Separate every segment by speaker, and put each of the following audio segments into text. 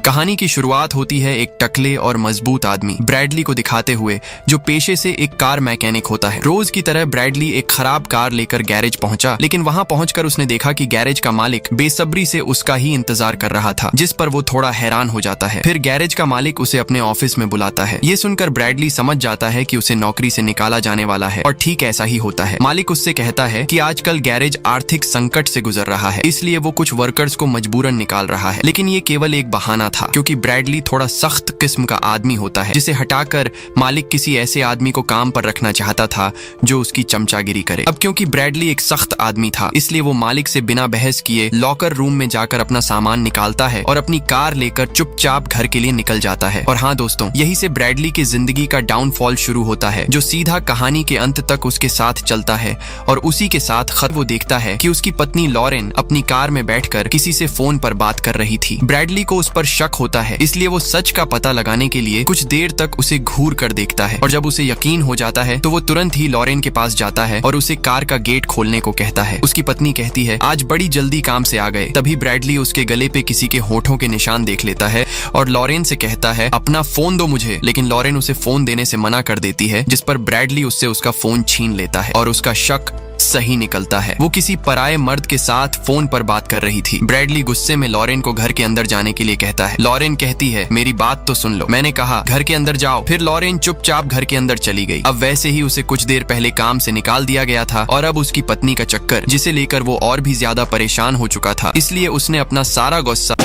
Speaker 1: कहानी की शुरुआत होती है एक टकले और मजबूत आदमी ब्रैडली को दिखाते हुए, जो पेशे से एक कार मैकेनिक होता है। रोज की तरह ब्रैडली एक खराब कार लेकर गैरेज पहुंचा, लेकिन वहां पहुंचकर उसने देखा कि गैरेज का मालिक बेसब्री से उसका ही इंतजार कर रहा था, जिस पर वो थोड़ा हैरान हो जाता है। फिर गैरेज का मालिक उसे अपने ऑफिस में बुलाता है। ये सुनकर ब्रैडली समझ जाता है कि उसे नौकरी से निकाला जाने वाला है, और ठीक ऐसा ही होता है। मालिक उससे कहता है कि आजकल गैरेज आर्थिक संकट से गुजर रहा है, इसलिए वो कुछ वर्कर्स को मजबूरन निकाल रहा है। लेकिन ये केवल एक बहाना था, क्योंकि ब्रैडली थोड़ा सख्त किस्म का आदमी होता है, जिसे हटाकर मालिक किसी ऐसे आदमी को काम पर रखना चाहता था जो उसकी चमचागिरी करे। अब क्योंकि ब्रैडली एक सख्त आदमी था, इसलिए वो मालिक से बिना बहस किए लॉकर रूम में जाकर अपना सामान निकालता है और अपनी कार लेकर चुपचाप घर के लिए निकल जाता है। और हाँ दोस्तों, यही से ब्रैडली की जिंदगी का डाउनफॉल शुरू होता है, जो सीधा कहानी के अंत तक उसके साथ चलता है। और उसी के साथ वो देखता है कि उसकी पत्नी लॉरेन अपनी कार में बैठकर किसी से फोन पर बात कर रही थी। ब्रैडली को उस पर शक होता है, इसलिए वो सच का पता लगाने के लिए कुछ देर तक उसे घूर कर देखता है, और जब उसे यकीन हो जाता है तो वो तुरंत ही लॉरेन के पास जाता है और उसे कार का गेट खोलने को कहता है। उसकी पत्नी कहती है, आज बड़ी जल्दी काम से आ गए। तभी ब्रैडली उसके गले पे किसी के होठों के निशान देख लेता है और लॉरेन से कहता है, अपना फोन दो मुझे। लेकिन लॉरेन उसे फोन देने से मना कर देती है, जिस पर ब्रैडली उससे उसका फोन छीन लेता है और उसका शक सही निकलता है। वो किसी पराये मर्द के साथ फोन पर बात कर रही थी। ब्रैडली गुस्से में लॉरेन को घर के अंदर जाने के लिए कहता है। लॉरेन कहती है, मेरी बात तो सुन लो, मैंने कहा घर के अंदर जाओ। फिर लॉरेन चुपचाप घर के अंदर चली गई। अब वैसे ही उसे कुछ देर पहले काम से निकाल दिया गया था, और अब उसकी पत्नी का चक्कर, जिसे लेकर वो और भी ज्यादा परेशान हो चुका था, इसलिए उसने अपना सारा गुस्सा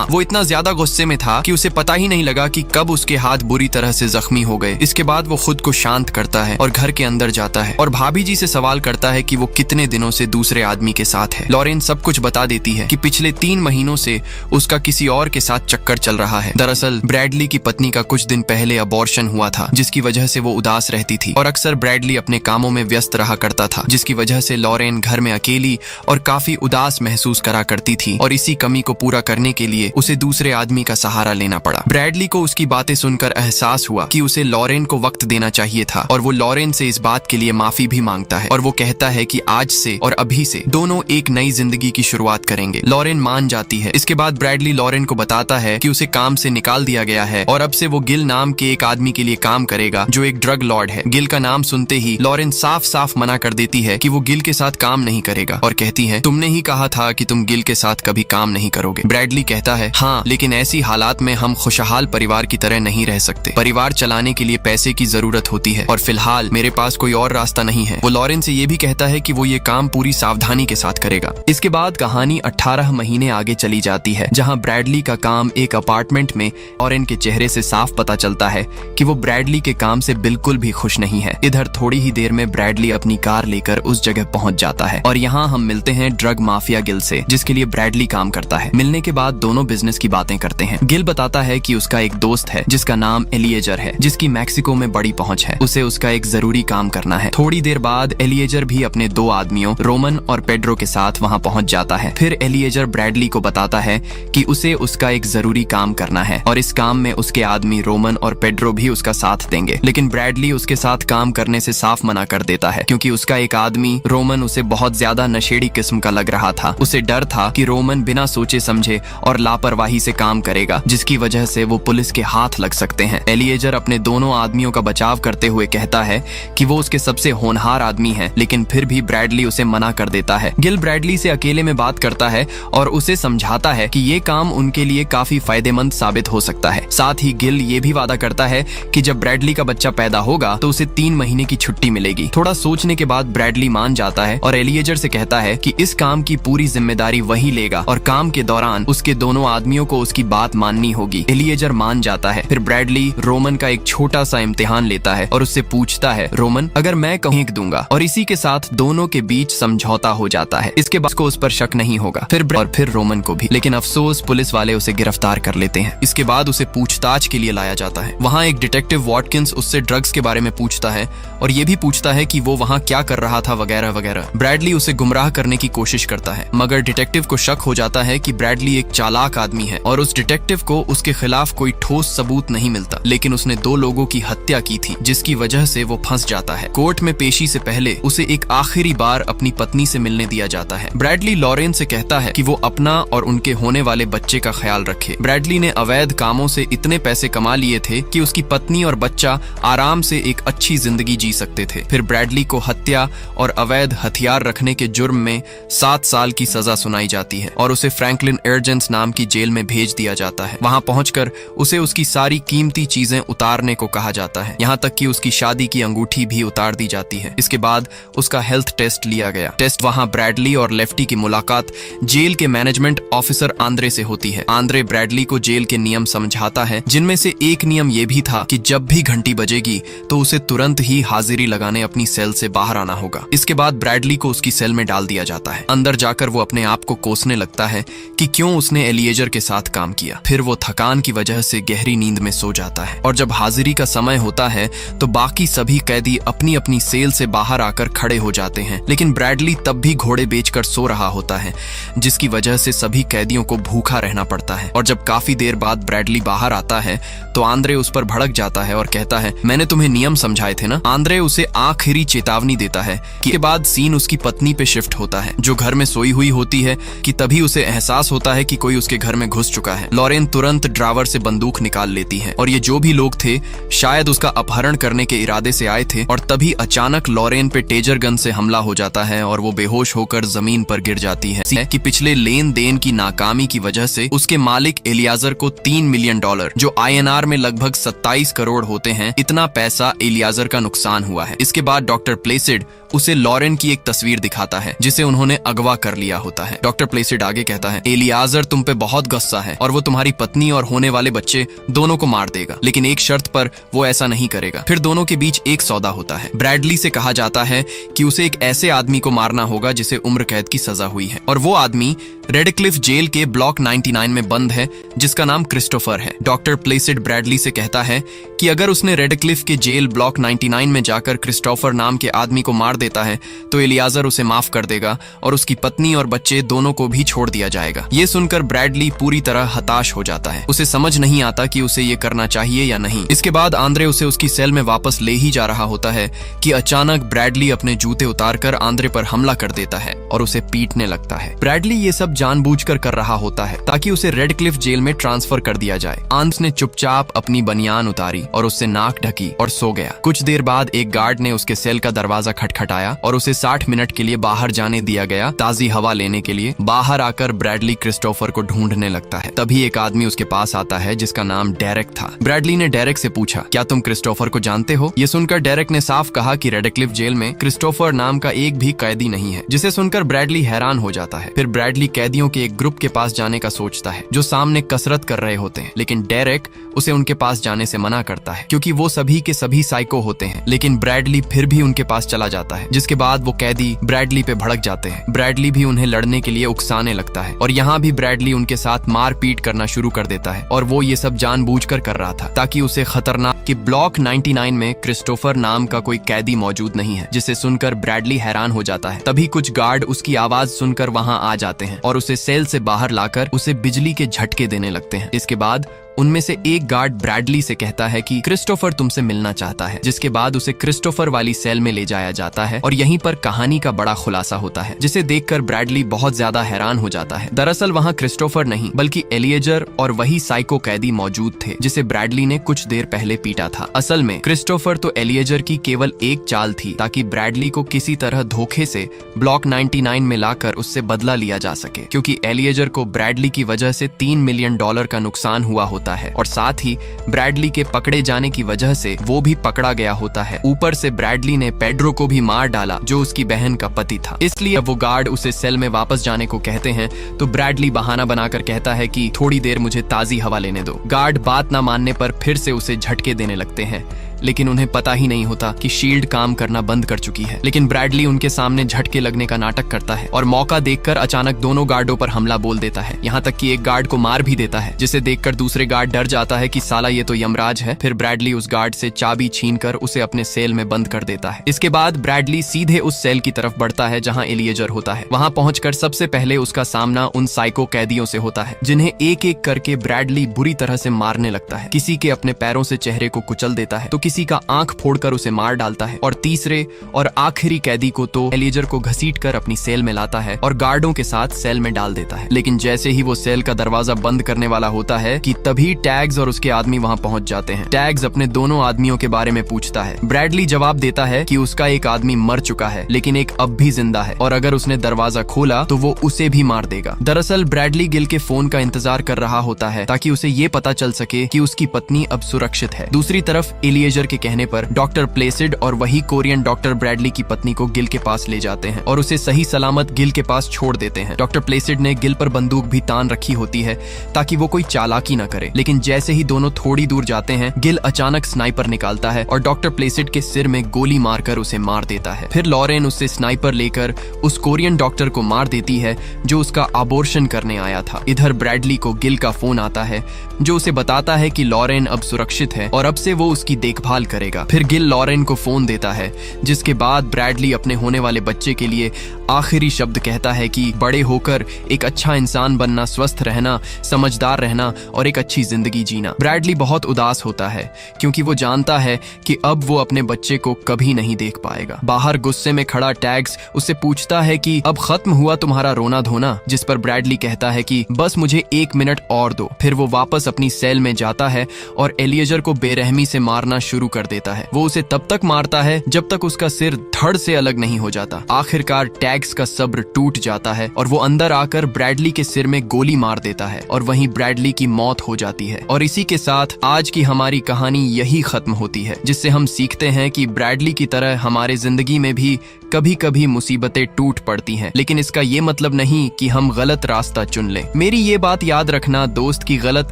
Speaker 1: वो इतना ज्यादा गुस्से में था कि उसे पता ही नहीं लगा कि कब उसके हाथ बुरी तरह से जख्मी हो गए। इसके बाद वो खुद को शांत करता है और घर के अंदर जाता है और भाभी जी से सवाल करता है कि वो कितने दिनों से दूसरे आदमी के साथ है। लॉरेन सब कुछ बता देती है कि पिछले 3 महीनों से उसका किसी और के साथ चक्कर चल रहा है। दरअसल ब्रैडली की पत्नी का कुछ दिन पहले अबॉर्शन हुआ था, जिसकी वजह से वो उदास रहती थी, और अक्सर ब्रैडली अपने कामों में व्यस्त रहा करता था, जिसकी वजह से लॉरेन घर में अकेली और काफी उदास महसूस करा करती थी, और इसी कमी को पूरा करने के लिए उसे दूसरे आदमी का सहारा लेना पड़ा। ब्रैडली को उसकी बातें सुनकर एहसास हुआ कि उसे लॉरेन को वक्त देना चाहिए था, और वो लॉरेन से इस बात के लिए माफी भी मांगता है, और वो कहता है कि आज से और अभी से दोनों एक नई जिंदगी की शुरुआत करेंगे। लॉरेन मान जाती है। इसके बाद ब्रैडली लॉरेन को बताता है कि उसे काम से निकाल दिया गया है, और अब से वो गिल नाम के एक आदमी के लिए काम करेगा, जो एक ड्रग लॉर्ड है। गिल का नाम सुनते ही लॉरेन साफ साफ मना कर देती है कि वो गिल के साथ काम नहीं करेगा, और कहती है, तुमने ही कहा था कि तुम गिल के साथ कभी काम नहीं करोगे। ब्रैडली कहता है, हाँ, लेकिन ऐसी हालात में हम खुशहाल परिवार की तरह नहीं रह सकते। परिवार चलाने के लिए पैसे की जरूरत होती है, और फिलहाल मेरे पास कोई और रास्ता नहीं है। वो लॉरेन से ये भी कहता है कि वो ये काम पूरी सावधानी के साथ करेगा। इसके बाद कहानी 18 महीने आगे चली जाती है, जहां ब्रैडली का काम एक अपार्टमेंट में। लॉरेन के चेहरे से साफ पता चलता है कि वो ब्रैडली के काम से बिल्कुल भी खुश नहीं है। इधर थोड़ी ही देर में ब्रैडली अपनी कार लेकर उस जगह पहुंच जाता है, और यहाँ हम मिलते हैं ड्रग माफिया गिल से, जिसके लिए ब्रैडली काम करता है। मिलने के बाद दोनों बिजनेस की बातें करते हैं। गिल बताता है कि उसका एक दोस्त है जिसका नाम एलिएजर है, जिसकी मैक्सिको में बड़ी पहुंच है। उसे उसका एक जरूरी काम करना है। थोड़ी देर बाद एलिएजर भी अपने 2 आदमियों रोमन और पेड्रो के साथ वहां पहुंच जाता है। फिर एलिएजर ब्रैडली को बताता है कि उसे उसका एक जरूरी काम करना है, और इस काम में उसके आदमी रोमन और पेड्रो भी उसका साथ देंगे। लेकिन ब्रैडली उसके साथ काम करने से साफ मना कर देता है, क्योंकि उसका एक आदमी रोमन उसे बहुत ज्यादा नशेड़ी किस्म का लग रहा था। उसे डर था कि रोमन बिना सोचे समझे और लापरवाही से काम करेगा, जिसकी वजह से वो पुलिस के हाथ लग सकते हैं। एलिएजर अपने दोनों आदमियों का बचाव करते हुए कहता है कि वो उसके सबसे होनहार आदमी है, लेकिन फिर भी ब्रैडली उसे मना कर देता है। गिल ब्रैडली से अकेले में बात करता है और उसे समझाता है कि ये काम उनके लिए काफी फायदेमंद साबित हो सकता है। साथ ही गिल ये भी वादा करता है कि जब ब्रैडली का बच्चा पैदा होगा तो उसे 3 महीने की छुट्टी मिलेगी। थोड़ा सोचने के बाद ब्रैडली मान जाता है और एलिएजर से कहता है कि इस काम की पूरी जिम्मेदारी वही लेगा, और काम के दौरान उसके दोनों आदमियों को उसकी बात माननी होगी। एलिएजर मान जाता है। फिर ब्रैडली रोमन का एक छोटा सा इम्तिहान लेता है और उससे पूछता है, रोमन, अगर मैं कहूं दूंगा, और इसी के साथ दोनों के बीच समझौता हो जाता है। इसके बाद को उस पर शक नहीं होगा। फिर रोमन को भी, लेकिन अफसोस पुलिस वाले उसे गिरफ्तार कर लेते हैं। इसके बाद उसे पूछताछ के लिए लाया जाता है। वहाँ एक डिटेक्टिव वॉटकिंस उससे ड्रग्स के बारे में पूछता है, और ये भी पूछता है कि वो वहाँ क्या कर रहा था वगैरह वगैरह। ब्रैडली उसे गुमराह करने की कोशिश करता है, मगर डिटेक्टिव को शक हो जाता है कि ब्रैडली एक चालाक चालाक आदमी है और उस डिटेक्टिव को उसके खिलाफ कोई ठोस सबूत नहीं मिलता, लेकिन उसने 2 लोगों की हत्या की थी जिसकी वजह से वो फंस जाता है। कोर्ट में पेशी से पहले उसे एक आखिरी बार अपनी पत्नी से मिलने दिया जाता है। ब्रैडली लॉरेन से कहता है कि वो अपना और उनके होने वाले बच्चे का ख्याल रखे। ब्रैडली ने अवैध कामों से इतने पैसे कमा लिए थे कि उसकी पत्नी और बच्चा आराम से एक अच्छी जिंदगी जी सकते थे। फिर ब्रैडली को हत्या और अवैध हथियार रखने के जुर्म में 7 साल की सजा सुनाई जाती है और उसे फ्रैंकलिन एर्जेंस नाम की जेल में भेज दिया जाता है। वहां पहुंचकर उसे उसकी सारी कीमती चीजें उतारने को कहा जाता है, यहाँ तक कि उसकी शादी की अंगूठी भी उतार दी जाती है। इसके बाद उसका हेल्थ टेस्ट लिया गया। टेस्ट वहां ब्रैडली और लेफ्टी की मुलाकात जेल के मैनेजमेंट ऑफिसर आंद्रे से होती है। आंद्रे ब्रैडली को जेल के नियम समझाता है, जिनमें से एक नियम यह भी था कि जब भी घंटी बजेगी तो उसे तुरंत ही हाजिरी लगाने अपनी सेल से बाहर आना होगा। इसके बाद ब्रैडली को उसकी सेल में डाल दिया जाता है। अंदर जाकर वो अपने आप को कोसने लगता है कि क्यों उसने एलिएजर के साथ काम किया। फिर वो थकान की वजह से गहरी नींद में सो जाता है और जब हाजिरी का समय होता है तो बाकी सभी कैदी अपनी अपनी सेल से बाहर आकर खड़े हो जाते हैं, लेकिन ब्रैडली तब भी घोड़े बेचकर सो रहा होता है, जिसकी वजह से सभी कैदियों को भूखा रहना पड़ता है। और जब काफी देर बाद ब्रैडली बाहर आता है तो आंद्रे उस पर भड़क जाता है और कहता है, मैंने तुम्हें नियम समझाए थे ना। आंद्रे उसे आखिरी चेतावनी देता है कि के बाद सीन उसकी पत्नी पे शिफ्ट होता है, जो घर में सोई हुई होती है कि तभी उसे एहसास होता है कि कोई उसके घर में घुस चुका है। लॉरेन तुरंत ड्रावर से बंदूक निकाल लेती है और ये जो भी लोग थे शायद उसका अपहरण करने के इरादे से आए थे और तभी अचानक लॉरेन पे टेजर गन से हमला हो जाता है और वो बेहोश होकर जमीन पर गिर जाती है कि पिछले लेन देन की नाकामी की वजह से उसके मालिक एलियाजर को $3 मिलियन, जो INR में लगभग 27 करोड़ होते हैं, इतना पैसा एलियाजर का नुकसान हुआ है। इसके बाद डॉक्टर प्लेसिड उसे लॉरेन की एक तस्वीर दिखाता है जिसे उन्होंने अगवा कर लिया होता है। डॉक्टर प्लेसिड आगे कहता है, एलियाजर तुम पे बहुत गुस्सा है और वो तुम्हारी पत्नी और होने वाले बच्चे दोनों को मार देगा, लेकिन एक शर्त पर वो ऐसा नहीं करेगा। फिर दोनों के बीच एक सौदा होता है। ब्रैडली से कहा जाता है कि उसे एक ऐसे आदमी को मारना होगा जिसे उम्र कैद की सजा हुई है और वो आदमी रेडक्लिफ जेल के ब्लॉक 99 में बंद है, जिसका नाम क्रिस्टोफर है। डॉक्टर प्लेसिड ब्रैडली से कहता है कि अगर उसने रेडक्लिफ के जेल ब्लॉक 99 में जाकर क्रिस्टोफर नाम के आदमी को मार देता है तो एलियाजर उसे माफ कर देगा और उसकी पत्नी और बच्चे दोनों को भी छोड़ दिया जाएगा। ये सुनकर ब्रैडली पूरी तरह हताश हो जाता है। उसे समझ नहीं आता कि उसे ये करना चाहिए या नहीं। इसके बाद आंद्रे उसे उसकी सेल में वापस ले ही जा रहा होता है कि अचानक ब्रैडली अपने जूते उतारकर आंद्रे पर हमला कर देता है और उसे पीटने लगता है। ब्रैडली ये सब जानबूझकर कर रहा होता है ताकि उसे रेडक्लिफ जेल में ट्रांसफर कर दिया जाए। आंद्रे ने चुपचाप अपनी बनियान उतारी और उससे नाक ढकी और सो गया। कुछ देर बाद एक गार्ड ने उसके सेल का दरवाजा खटखटाया और उसे 60 मिनट के लिए बाहर जाने दिया गया ताजी हवा लेने के लिए। बाहर आकर ब्रैडली क्रिस्टोफर को ढूंढने लगता है। तभी एक आदमी उसके पास आता है जिसका नाम डेरेक था। ब्रैडली ने डेरेक से पूछा, क्या तुम क्रिस्टोफर को जानते हो? ये सुनकर डेरेक ने साफ कहा कि रेडक्लिफ जेल में क्रिस्टोफर नाम का एक भी कैदी नहीं है, जिसे सुनकर ब्रैडली हैरान हो जाता है। फिर ब्रैडली कैदियों के एक ग्रुप के पास जाने का सोचता है जो सामने कसरत कर रहे होते हैं, लेकिन डेरेक उसे उनके पास जाने से मना करता है क्योंकि वो सभी के सभी साइको होते हैं। लेकिन ब्रैडली फिर भी उनके पास चला जाता है, जिसके बाद वो कैदी ब्रैडली पे भड़क जाते हैं। ब्रैडली भी उन्हें लड़ने के लिए उकसाने लगता है और यहाँ भी ब्रैडली उनके साथ मारपीट करना शुरू कर देता है और वो ये सब जानबूझकर कर रहा था ताकि उसे खतरनाक कि ब्लॉक 99 में क्रिस्टोफर नाम का कोई कैदी मौजूद नहीं है, जिसे सुनकर ब्रैडली हैरान हो जाता है। तभी कुछ गार्ड उसकी आवाज सुनकर वहां आ जाते हैं और उसे सेल से बाहर लाकर उसे बिजली के झटके देने लगते हैं। इसके बाद उनमें से एक गार्ड ब्रैडली से कहता है कि क्रिस्टोफर तुमसे मिलना चाहता है, जिसके बाद उसे क्रिस्टोफर वाली सेल में ले जाया जाता है और यहीं पर कहानी का बड़ा खुलासा होता है, जिसे देखकर ब्रैडली बहुत ज्यादा हैरान हो जाता है। दरअसल वहां क्रिस्टोफर नहीं बल्कि एलिएजर और वही साइको कैदी मौजूद थे जिसे ब्रैडली ने कुछ देर पहले पीटा था। असल में क्रिस्टोफर तो एलिएजर की केवल एक चाल थी ताकि ब्रैडली को किसी तरह धोखे से ब्लॉक 99 में लाकर उससे बदला लिया जा सके, क्योंकि एलिएजर को ब्रैडली की वजह से $3 मिलियन का नुकसान हुआ होता है और साथ ही ब्रैडली के पकड़े जाने की वजह से वो भी पकड़ा गया होता है। ऊपर से ब्रैडली ने पेड्रो को भी मार डाला जो उसकी बहन का पति था। इसलिए अब वो गार्ड उसे सेल में वापस जाने को कहते हैं तो ब्रैडली बहाना बनाकर कहता है कि थोड़ी देर मुझे ताजी हवा लेने दो। गार्ड बात ना मानने पर फिर से उसे झटके देने लगते हैं, लेकिन उन्हें पता ही नहीं होता कि शील्ड काम करना बंद कर चुकी है। लेकिन ब्रैडली उनके सामने झटके लगने का नाटक करता है और मौका देखकर अचानक दोनों गार्डों पर हमला बोल देता है, यहाँ तक कि एक गार्ड को मार भी देता है, जिसे देखकर दूसरे गार्ड डर जाता है कि साला ये तो यमराज है। फिर ब्रैडली उस गार्ड से चाबी छीनकर उसे अपने सेल में बंद कर देता है। इसके बाद ब्रैडली सीधे उस सेल की तरफ बढ़ता है जहाँ एलिएजर होता है। वहाँ पहुंचकर सबसे पहले उसका सामना उन साइको कैदियों से होता है, जिन्हें एक एक करके ब्रैडली बुरी तरह से मारने लगता है। किसी के अपने पैरों से चेहरे को कुचल देता है तो किसी का आंख फोड़कर उसे मार डालता है और तीसरे और आखिरी कैदी को तो एलिएजर को घसीटकर अपनी सेल में लाता है और गार्डों के साथ सेल में डाल देता है। लेकिन जैसे ही वो सेल का दरवाजा बंद करने वाला होता है कि तभी टैग्स और उसके आदमी वहाँ पहुंच जाते हैं। टैग्स अपने दोनों आदमियों के बारे में पूछता है। ब्रैडली जवाब देता है कि उसका एक आदमी मर चुका है लेकिन एक अब भी जिंदा है और अगर उसने दरवाजा खोला तो वो उसे भी मार देगा। दरअसल ब्रैडली गिल के फोन का इंतजार कर रहा होता है ताकि उसे ये पता चल सके कि उसकी पत्नी अब सुरक्षित है। दूसरी तरफ एलिएजर के कहने पर डॉक्टर प्लेसिड और वही कोरियन डॉक्टर ब्रैडली की पत्नी को गिल के पास ले जाते हैं और उसे सही सलामत गिल के पास छोड़ देते हैं। डॉक्टर प्लेसिड ने गिल पर बंदूक भी तान रखी होती है ताकि वो कोई चालाकी न करे, लेकिन जैसे ही दोनों थोड़ी दूर जाते हैं गिल अचानक स्नाइपर निकालता है और डॉक्टर प्लेसिड के सिर में गोली मारकर उसे मार देता है। फिर लॉरेन उससे स्नाइपर लेकर उस कोरियन डॉक्टर को मार देती है जो उसका अबॉर्शन करने आया था। इधर ब्रैडली को गिल का फोन आता है जो उसे बताता है कि लॉरेन अब सुरक्षित है और अब से वो उसकी देखभाल करेगा। फिर गिल लॉरेन को फोन देता है, जिसके बाद ब्रैडली अपने होने वाले बच्चे के लिए आखिरी शब्द कहता है कि बड़े होकर एक अच्छा इंसान बनना, स्वस्थ रहना, समझदार रहना और एक अच्छी जिंदगी जीना। ब्रैडली बहुत उदास होता है क्योंकि वो जानता है कि अब वो अपने बच्चे को कभी नहीं देख पाएगा। बाहर गुस्से में खड़ा टैग्स उससे पूछता है कि अब खत्म हुआ तुम्हारा रोना धोना, जिस पर ब्रैडली कहता है कि बस मुझे 1 मिनट और दो। फिर वो वापस अपनी सेल में जाता है और एलिएजर को बेरहमी से मारना शुरू कर देता है। वो उसे तब तक मारता है जब तक उसका सिर धड़ से अलग नहीं हो जाता। आखिरकार टैग्स का सब्र टूट जाता है और वो अंदर आकर ब्रैडली के सिर में गोली मार देता है और वहीं ब्रैडली की मौत हो जाती है। और इसी के साथ आज की हमारी कहानी यही खत्म होती है, जिससे हम सीखते हैं कि ब्रैडली की तरह हमारे जिंदगी में भी कभी कभी मुसीबतें टूट पड़ती हैं, लेकिन इसका ये मतलब नहीं कि हम गलत रास्ता चुन लें। मेरी ये बात याद रखना, दोस्त की गलत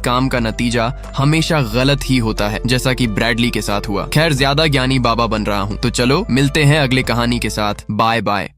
Speaker 1: काम का नतीजा हमेशा गलत ही होता है, जैसा कि ब्रैडली के साथ हुआ। खैर, ज्यादा ज्ञानी बाबा बन रहा हूँ, तो चलो मिलते हैं अगले कहानी के साथ। Bye bye.